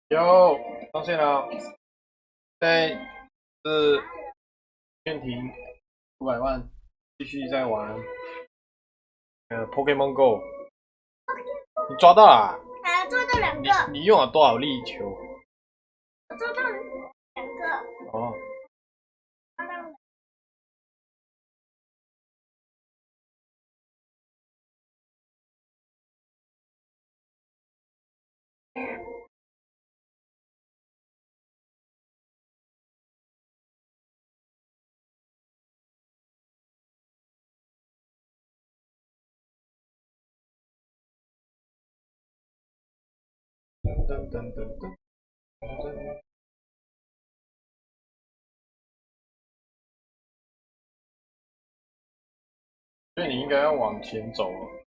有上线了，现在是电停500万，继续在玩Pokémon Go。你抓到啦？抓到2个。你用了多少力球？我抓到2个。哦。噔噔噔噔噔。所以你应该要往前走了。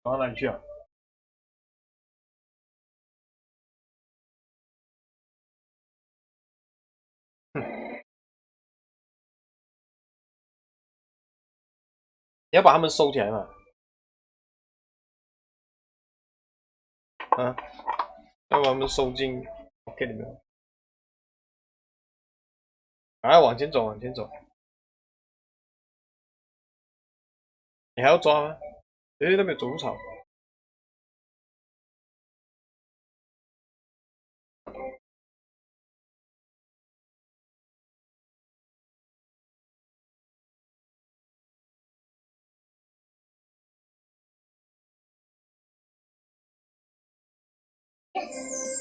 跑到哪里去啊？你要把他们收起来嘛？啊，要把他们收进 OK 里面。来，往前走，往前走。你还要抓吗？那边有走草。Yes。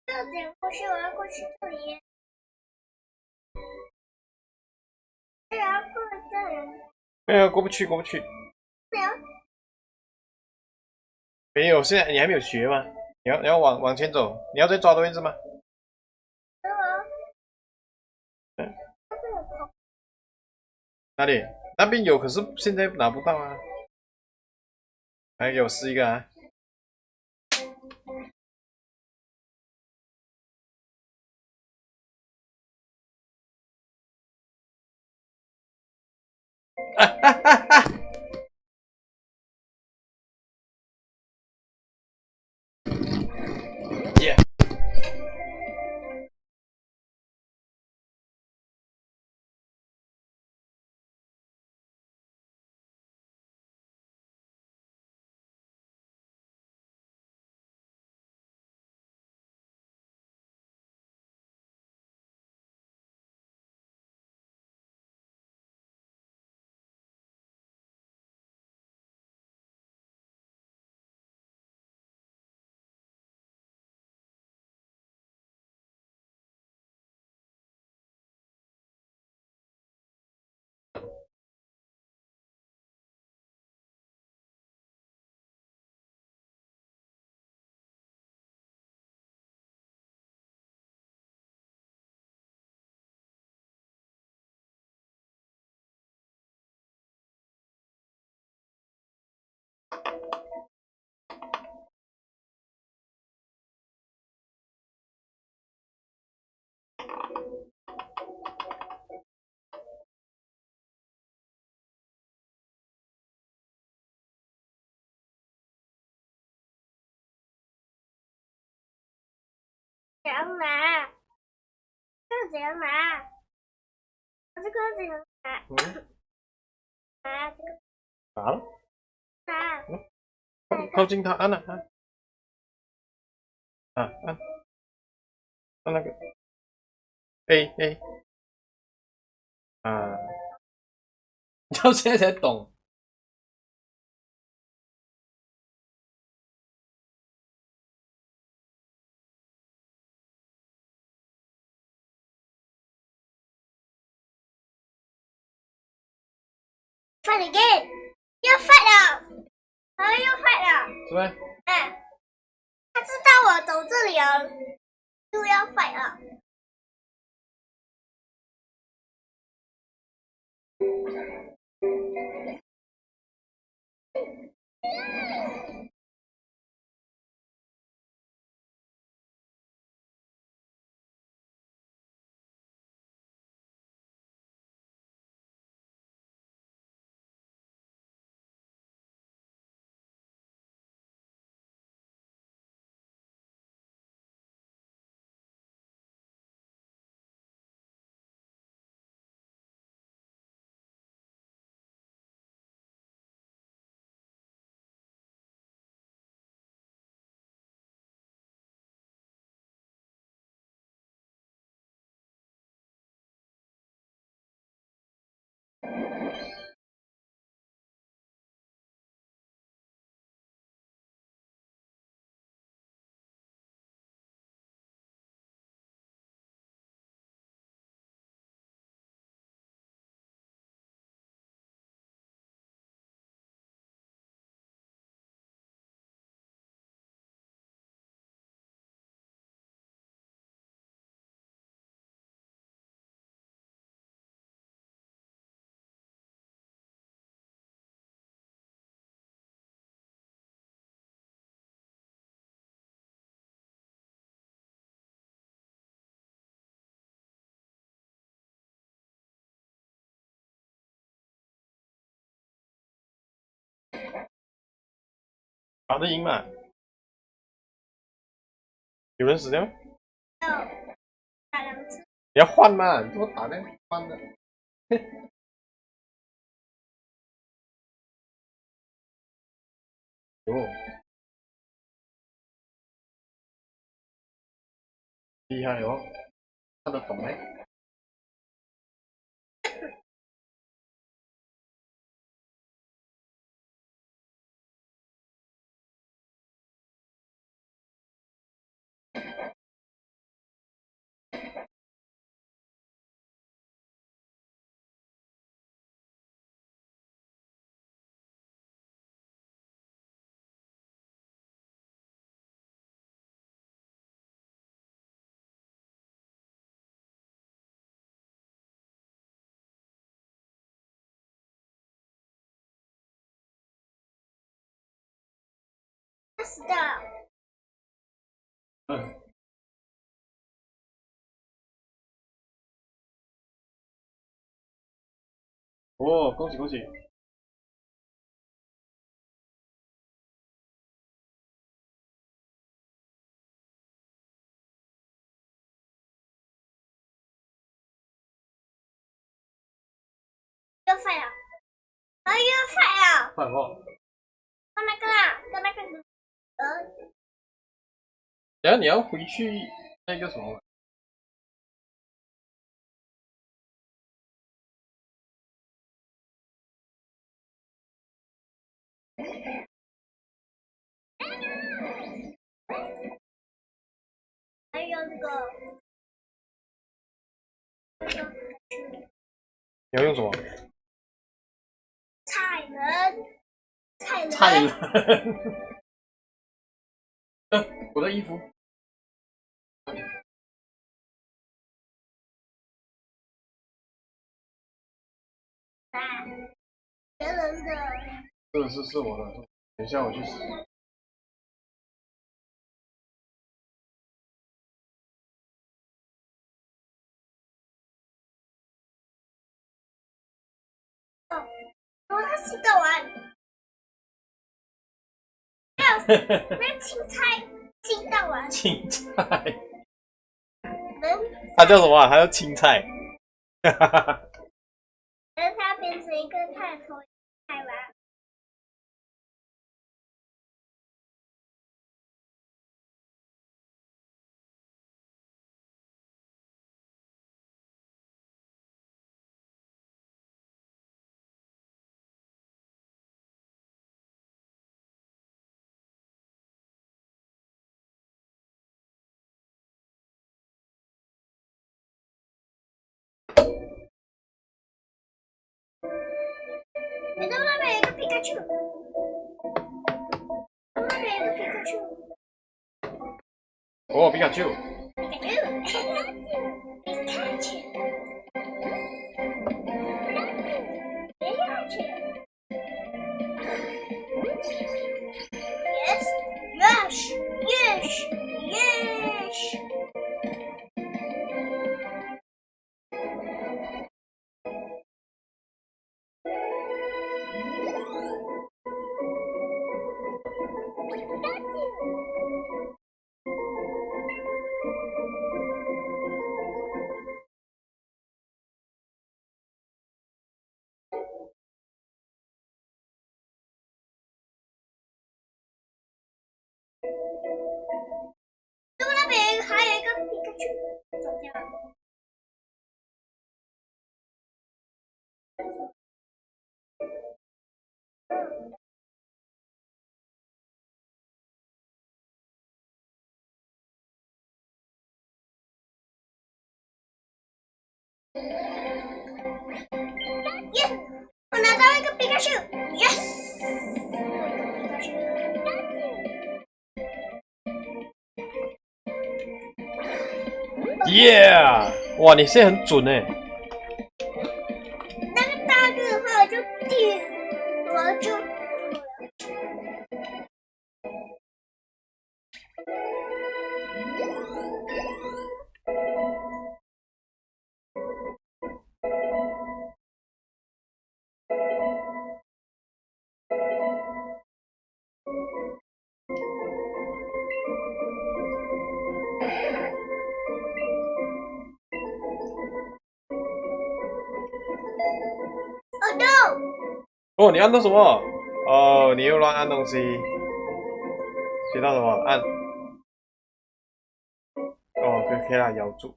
要点过去，我要过去这里。然后过这里。没有，过不去，过不去。没有。没有，现在你还没有学吗？你要往前走，你要再抓多一只吗？嗯。哪里？那边有，可是现在拿不到啊。来，给我试一个啊！哈哈哈哈！耶！怎样拿？这个怎样拿？这个怎样拿？拿这个。拿了。拿。靠近它，按了按。按那个 A 啊，你到现在才懂。快点 get， 要 fight 了，然后又 fight 了，是呗？哎，他知道我走这里了，就要 fight 了。打得赢嘛？有人死掉？打2次。你要换嘛？你给我打那换的。哟，厉害哦，看得懂没？他死掉了。哦，恭喜恭喜！又 fight 了，然后又 fight 了。换货。跟那个啦，跟那个等下你要回去那个什么？还有这个，你要用什么？菜人。菜人。我的衣服。别人的。是我的，等一下我去洗。他洗得完。没有青菜，洗得完。青菜。它叫什么、啊？它叫青菜。哈哈哈。可是它变成一个菜头菜吧？你知道那边有一个皮卡丘？那边有一个皮卡丘。哦，皮卡丘。皮卡丘。皮卡丘。皮卡丘。Yes, yes, yes, yes. 那边还有一个皮卡丘，走掉了。耶！我拿到一个皮卡丘 ，yes！ 耶！哇，你现在很准哎。那个大个的话，我就丢，我就。Oh no！ 哦，你按到什么？哦，你又乱按东西。学到什么？按。哦，可以啦，咬住。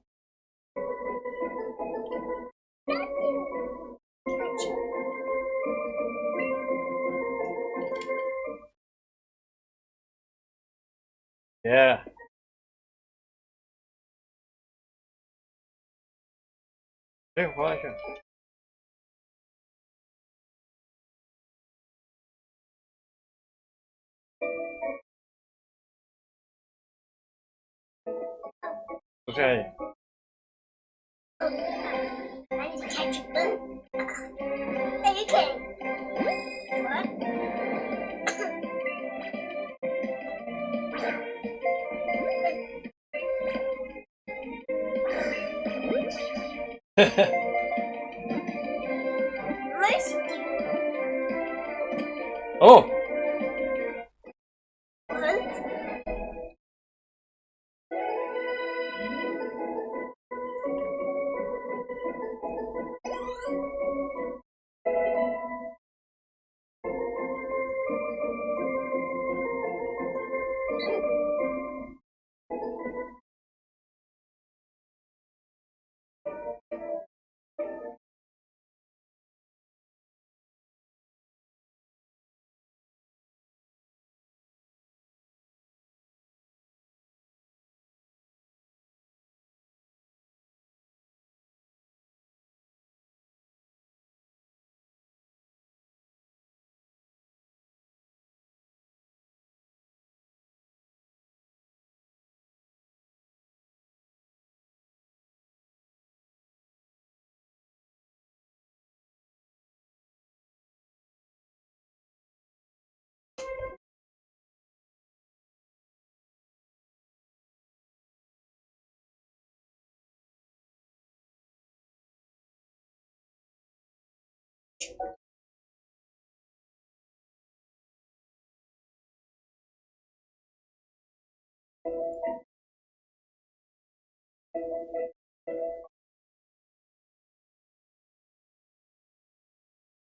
耶！哎，滑一下。不是。那你开始笨。那你可以。嘿嘿。哦。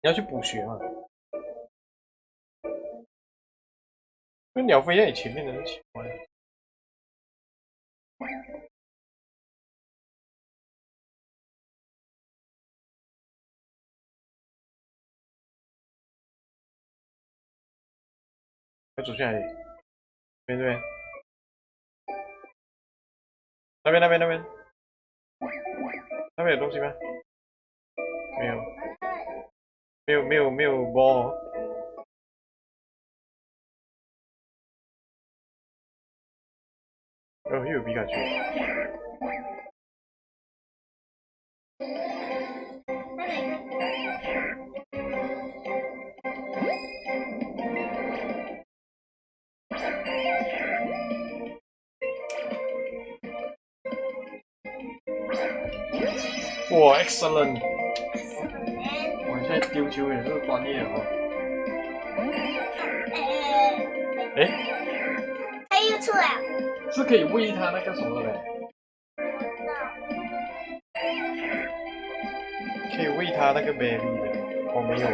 要去补血嘛？那鸟飞在你前面的，奇怪。要走去哪里？这边。那边。那边有东西吗？没有。没有包。哦，又有皮卡丘。哇 ，excellent！ 我现在丢球也是专业哦。他又出来了。是可以喂它那个什么的嘞？可以喂它那个 berry 的。哦，没有。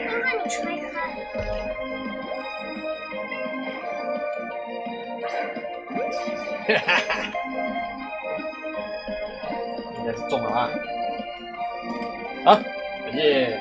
因为你吹开。应该是中了啊！好，耶！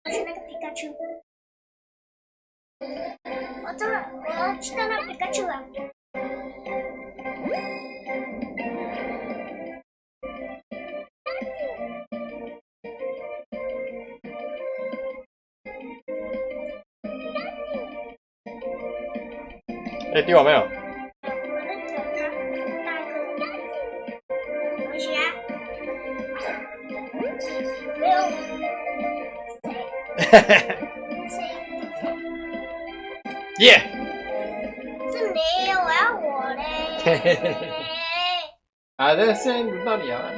是那个皮卡丘。我要去到那皮卡丘了。哎，丢好没有？我的脚上大个。我去啊！没有。耶！是你，我要我嘞。啊，这现在轮到你了。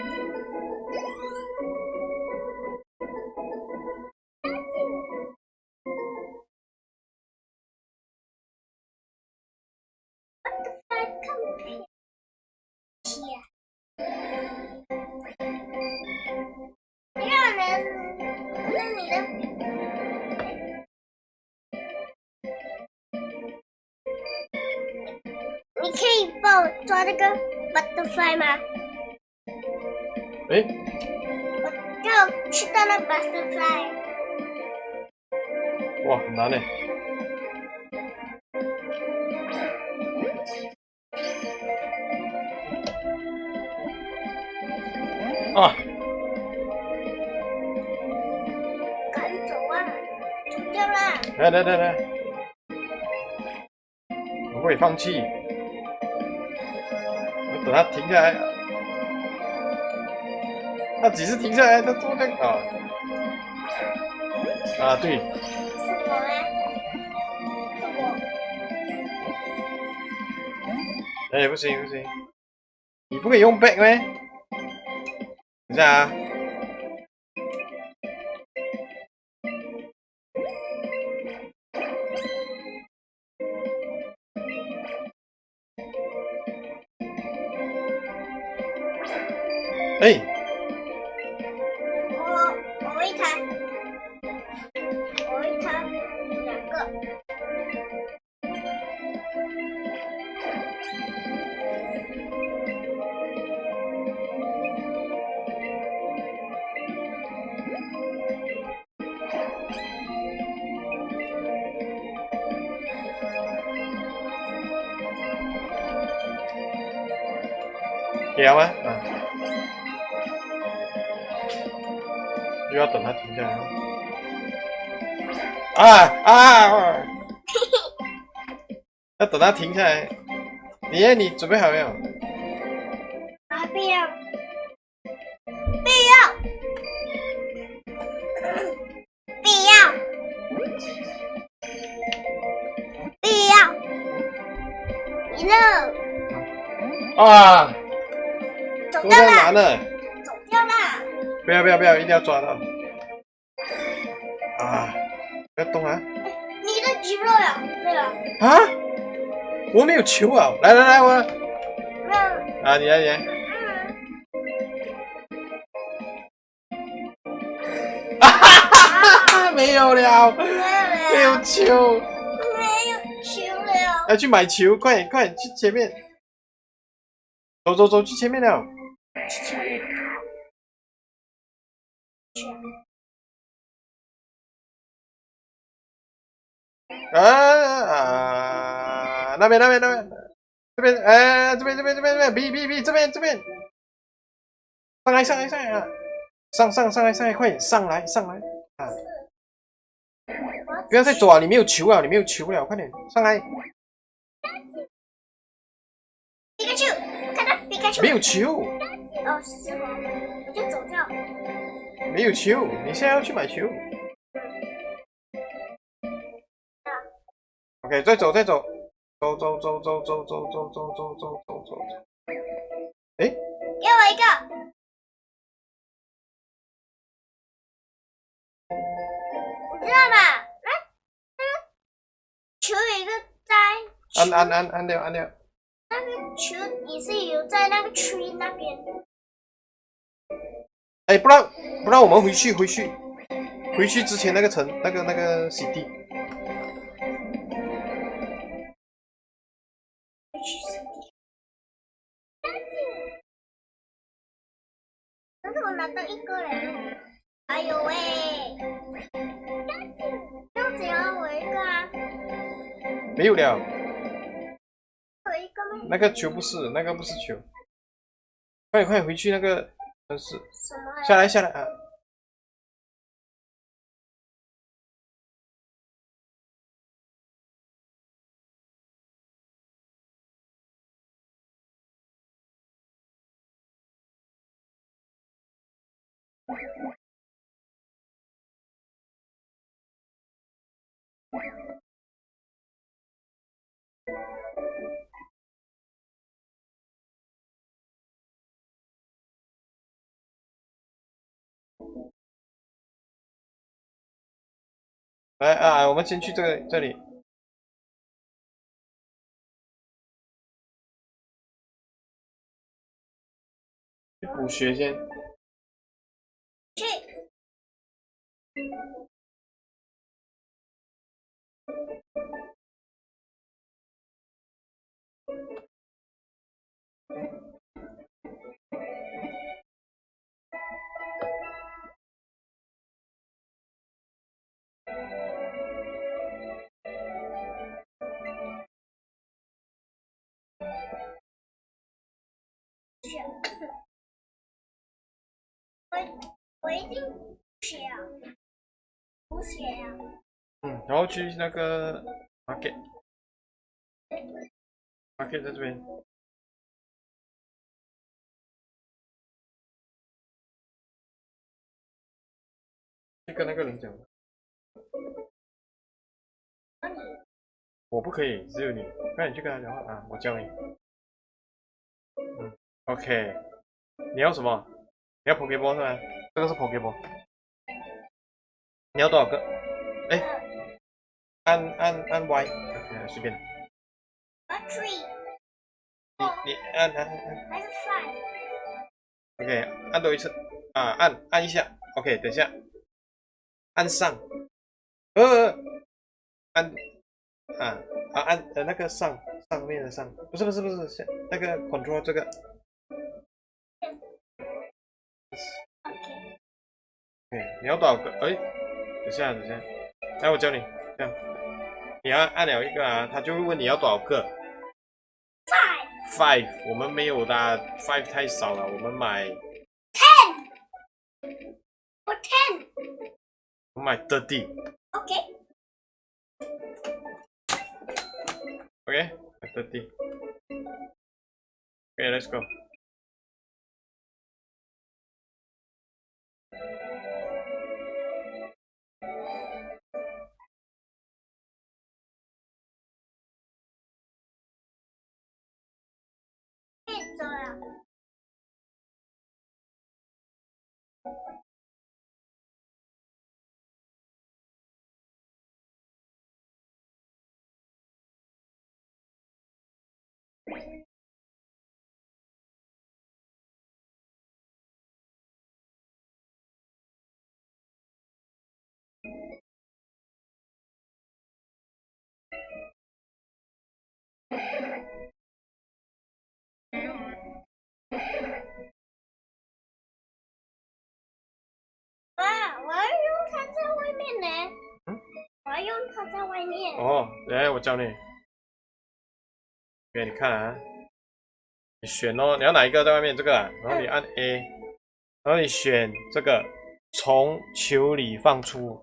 你可以帮我抓这个 butterfly 吗？哎，我要吃到那 butterfly。哇，很难呢。啊！赶走啊！走掉了。来，我不会放弃。我等他停下来。他几次停下来，他做那个啊，对。是我吗？是我。哎，不行，你不可以用 back 咩？等一下啊。哎，我一台两个。给他吗？啊。又要等他停下来。要等他停下来。你准备好没有？啊，必要。啊！多走掉了，难了！走掉了。不要不要不要，一定要抓到！啊！不要动啊！你的球了，对了。啊！我没有球啊！来来来，我没有。啊，你来你来。啊哈哈哈！没有了，没有球，没有球了。要去买球，快点快点去前面，走走走，去前面了。那边，这边，哎，这边，B，这边，上来啊！上来，快点上来啊！不要再走啊！你没有球了，快点上来！皮卡丘，看到皮卡丘。没有球。哦，是吗？我就走掉。没有球，你现在要去买球。OK， 再走，走。哎，给我一个。你知道吧？球有一个在。按掉。那个球也是有在那个 tree 那边。哎，不然我们回去之前那个洗地。但是我拿到一个人。哎呦喂！这样子要我一个啊？没有了。我一个吗？那个球不是，那个不是球。快点回去那个城市。什么？下来啊！来啊，我们先去这里。去补血先。去。我一定血啊，补血呀。然后去那个 market 在这边。去跟那个人讲。我不可以，只有你。快点去跟他讲话啊！我教你。OK。你要什么？你要 Pokémon 是吧？这个是 Pokémon。你要多少个？哎，按 Y， 随便。你按。还是 five。 OK， 按多一次啊，按一下。OK， 等一下，按上。按按那个上面的上，不是，那个 control 这个。OK， 你要多少个？哎，等下，来我教你，这样，你按了一个啊，他就会问你要多少个。Five， 我们没有的，5太少了，我们买 10。我 10。我买30。OK。OK， 30。OK，let's go。爸，我要用它在外面呢。嗯？我要用它在外面。哦，来，我教你。给你看啊，你选哦，你要哪一个在外面？这个啊，然后你按 A，然后你选这个从球里放出，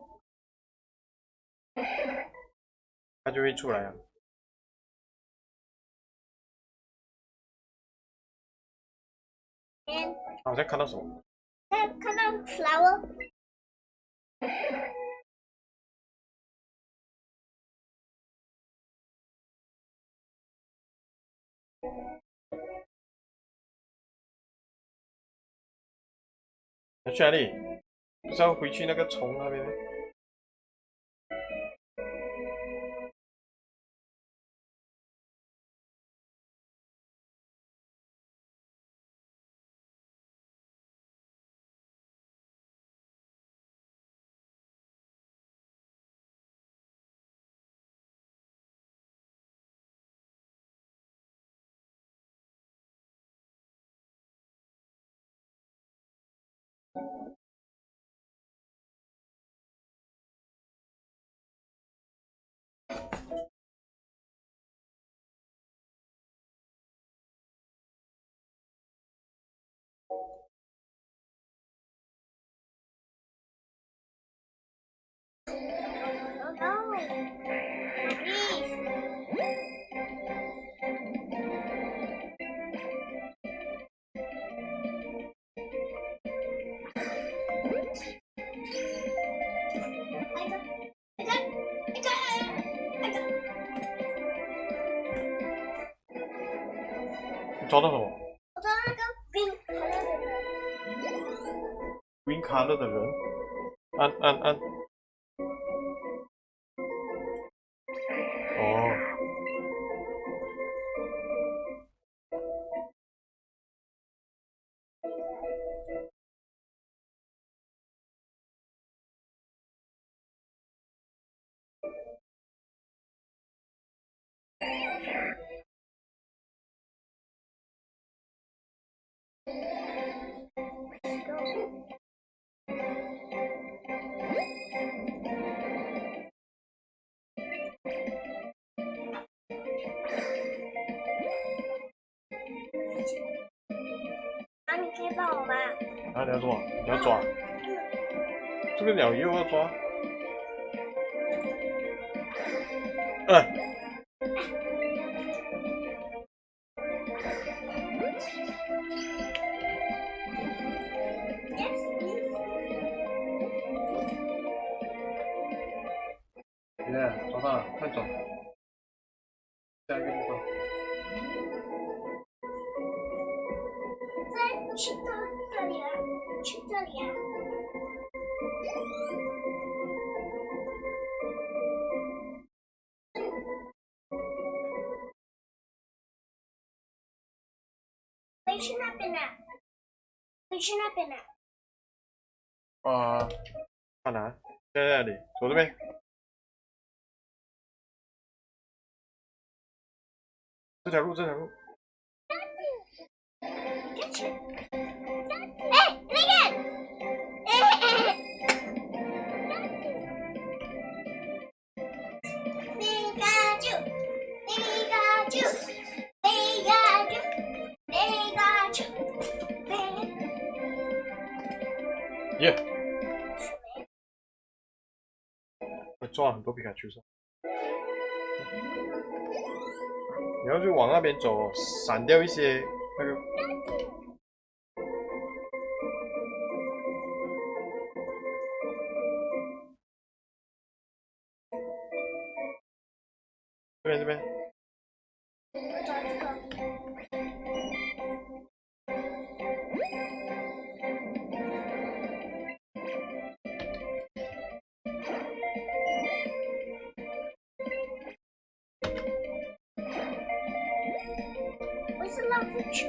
它就会出来啊。好像看到什么？看到 flower。要去哪里？不是要回去那个虫那边吗？你抓到什么？我抓到那个 green color 的人，按。哦。啊，你可以帮我吗？啊，你要做？你要抓？这个鸟又要抓？抓到了，快走！下一个地方。去到这里啊！去这里啊！回去那边呢？回去那边呢？啊，看哪？在那里，走这边。这条路。哎，那个！皮卡丘，皮卡丘，皮卡丘，皮卡丘，耶！我抓了很多皮卡丘上。你要就往那边走，闪掉一些那个。这边。我找这个。我是老虎球，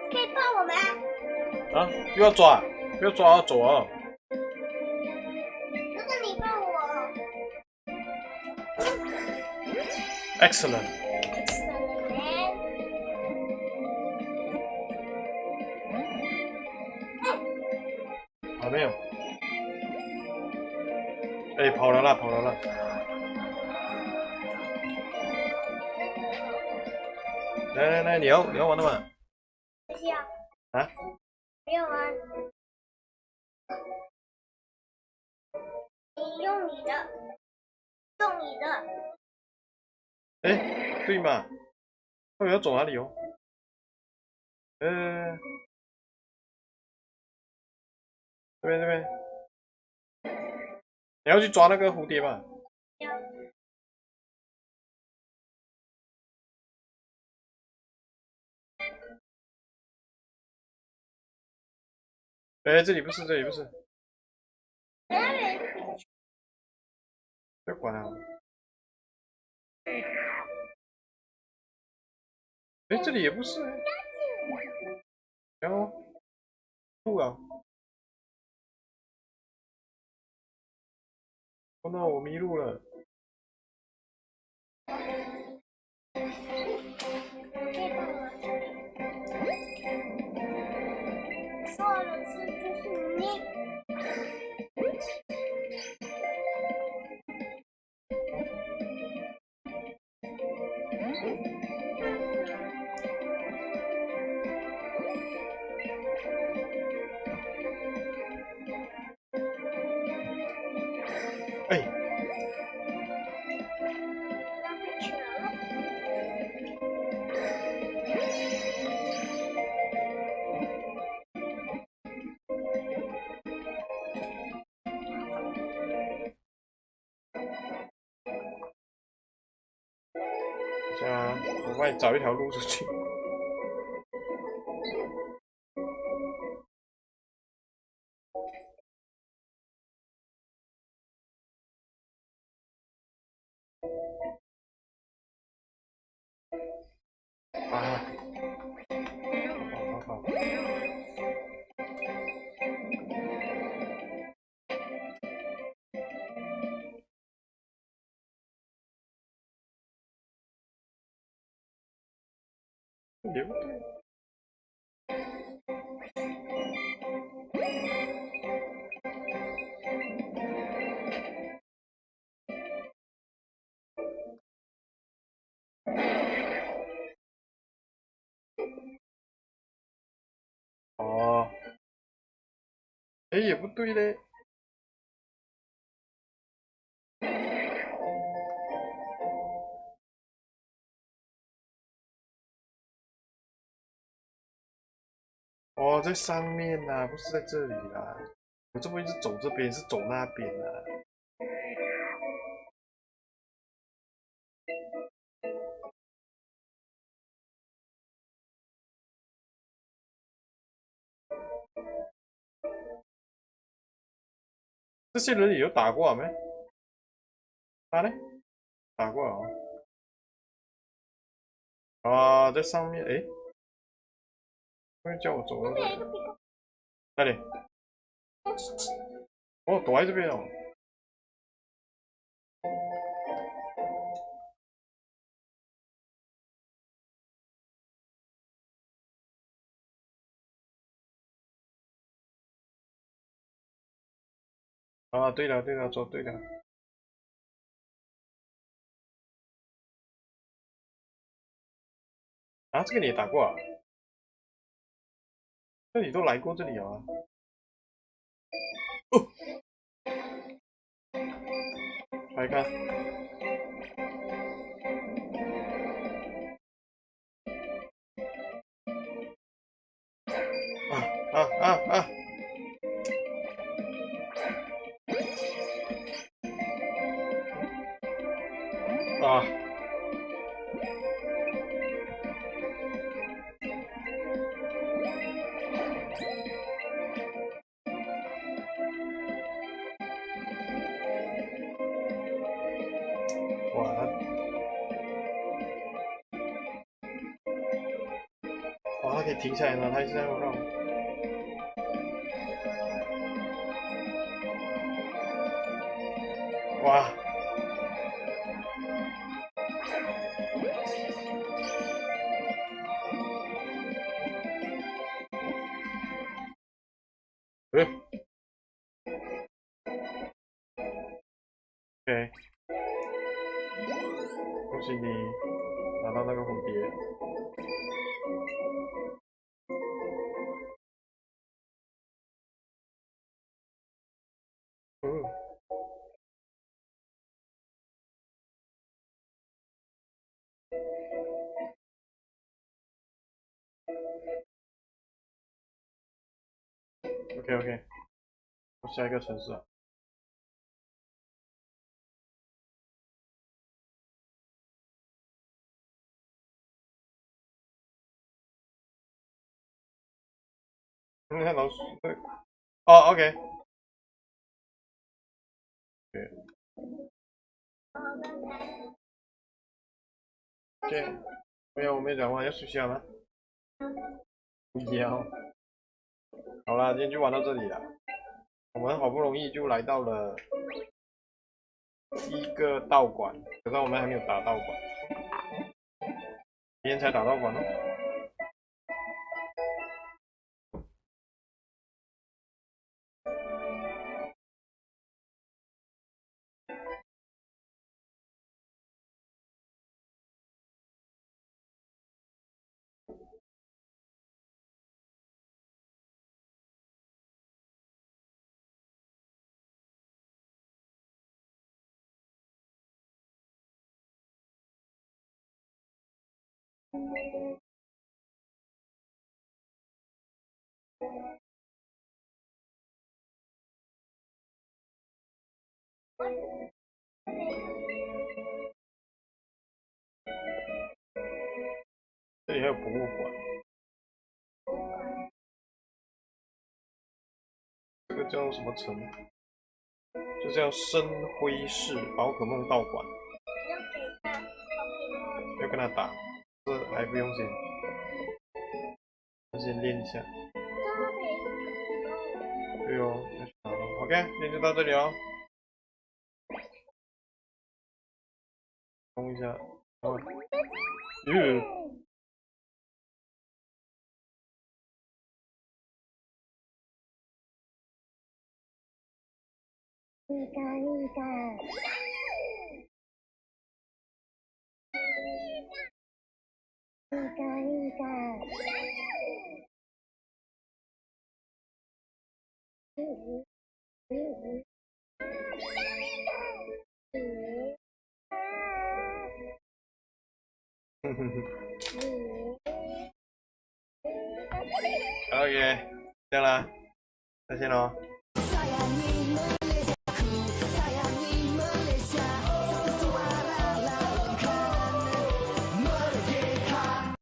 可以帮我吗？啊，又要抓，不要抓，走啊！那个你帮我。Excellent。 Excellent man。还没有。哎，跑了啦，跑了啦。来来来，你要玩的吗？不需要。啊？不要玩。你用你的，用你的。哎，对嘛？到底要走哪里哦？这边这边。你要去抓那个蝴蝶吗？要。哎，这里不是，这里不是。别管了。哎，这里也不是。然后，路啊！哦 no， 我迷路了。说了是就是你。哎。等下啊，我帮你找一条路出去。啊！好。也不对。哦。哎，也不对嘞。哦，在上面呐，不是在这里啦。我这不一直走这边，是走那边啊。这些人也有打过没？他呢？打过啊。啊，在上面，哎，会叫我走到这里。哪里？哦，躲在这边哦。啊，对了，走对了。啊，这个你也打过啊？那你都来过这里啊？哦，来看。啊！啊！哇，他可以停下来呢，他一直在绕。哇！ OK， 恭喜你拿到那个蝴蝶。OK， 我下一个城市啊。你看老鼠，哦 ，OK。OK， 没有，我没讲话，要睡觉吗？不要。好啦，今天就玩到这里了。我们好不容易就来到了第一个道馆，可是我们还没有打道馆，明天才打道馆哦。这里还有博物馆，这个叫什么城？这叫深灰市宝可梦道馆。要跟他打，这还不用先，先练一下。对哦，要去打了。OK， 今天就到这里哦。冲一下，哦，你个，OK， 这样啦，再见喽。